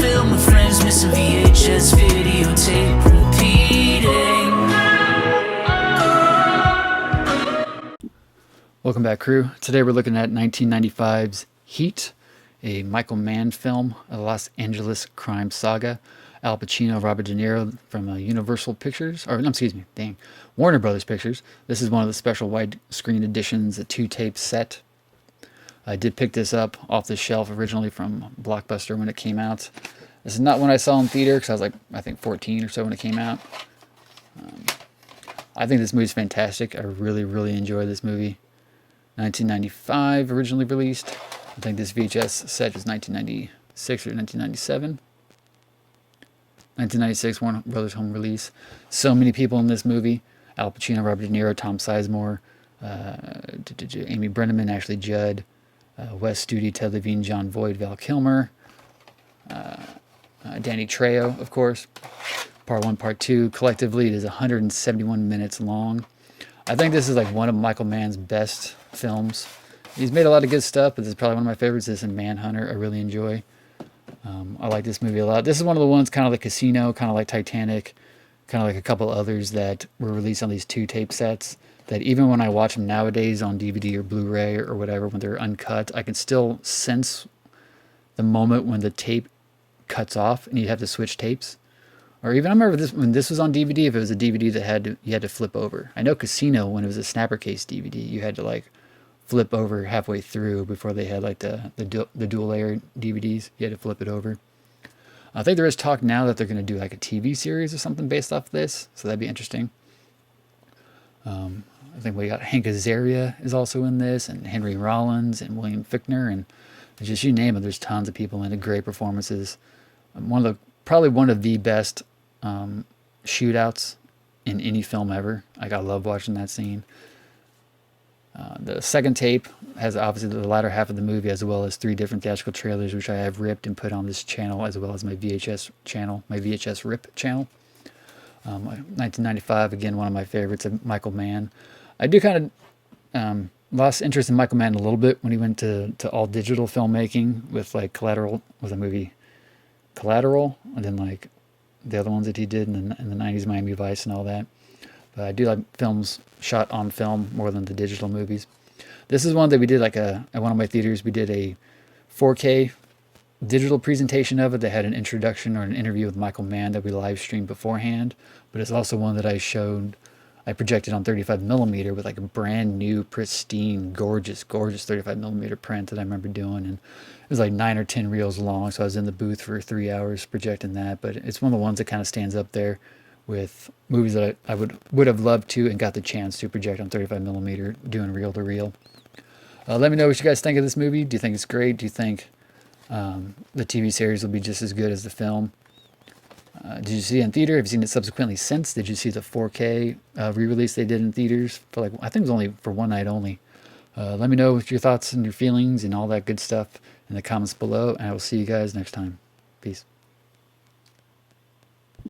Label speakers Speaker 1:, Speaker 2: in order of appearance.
Speaker 1: film with friends, missing VHS videotape repeating.
Speaker 2: Welcome back, crew. Today we're looking at 1995's Heat, a Michael Mann film, a Los Angeles crime saga. Al Pacino, Robert De Niro from Universal Pictures, or no, excuse me, dang, Warner Brothers Pictures. This is one of the special widescreen editions, a 2-tape set. I did pick this up off the shelf originally from Blockbuster when it came out. This is not one I saw in theater because I was like, I think 14 or so when it came out. I think this movie's fantastic. I really, really enjoy this movie. 1995 originally released. I think this VHS set was 1996 or 1997. 1996 Warner Brothers home release. So many people in this movie. Al Pacino, Robert De Niro, Tom Sizemore, Amy Brenneman, Ashley Judd, Wes Studi, Ted Levine, John Voight, Val Kilmer, Danny Trejo, of course. Part 1, Part 2. Collectively, it is 171 minutes long. I think this is like one of Michael Mann's best films. He's made a lot of good stuff, but this is probably one of my favorites. This and Manhunter I really enjoy. I like this movie a lot. This is one of the ones kind of like Casino, kind of like Titanic, kind of like a couple others that were released on these 2-tape sets that even when I watch them nowadays on DVD or Blu-ray or whatever, when they're uncut, I can still sense the moment when the tape cuts off and you have to switch tapes. Or even I remember this when this was on DVD, if it was a DVD that you had to flip over. I know Casino, when it was a snapper case DVD, you had to like flip over halfway through before they had like the dual layer DVDs. You had to flip it over. I think there is talk now that they're going to do like a TV series or something based off this, so that'd be interesting. I think we got Hank Azaria is also in this, and Henry Rollins and William Fichtner, and just you name it. There's tons of people in it. Great performances. Probably one of the best shootouts in any film ever. Like I love watching that scene. The second tape has obviously the latter half of the movie, as well as 3 different theatrical trailers, which I have ripped and put on this channel, as well as my VHS channel, my VHS rip channel. 1995, again, one of my favorites of Michael Mann. I do kind of lost interest in Michael Mann a little bit when he went to all digital filmmaking with like Collateral, was a movie Collateral, and then like the other ones that he did in the 90s, Miami Vice and all that. But I do like films shot on film more than the digital movies. This is one that we did like at one of my theaters. We did a 4K digital presentation of it. They had an introduction or an interview with Michael Mann that we live streamed beforehand. But it's also one that I projected on 35 millimeter with like a brand new, pristine, gorgeous 35 millimeter print that I remember doing. And it was like 9 or 10 reels long. So I was in the booth for 3 hours projecting that. But it's one of the ones that kind of stands up there with movies that I would have loved to and got the chance to project on 35 millimeter doing reel to reel. Let me know what you guys think of this movie. Do you think it's great? Do you think the TV series will be just as good as the film? Did you see it in theater? Have you seen it subsequently since? Did you see the 4K re-release they did in theaters for like, I think it was only for one night only. Let me know what your thoughts and your feelings and all that good stuff in the comments below, and I will see you guys next time. Peace.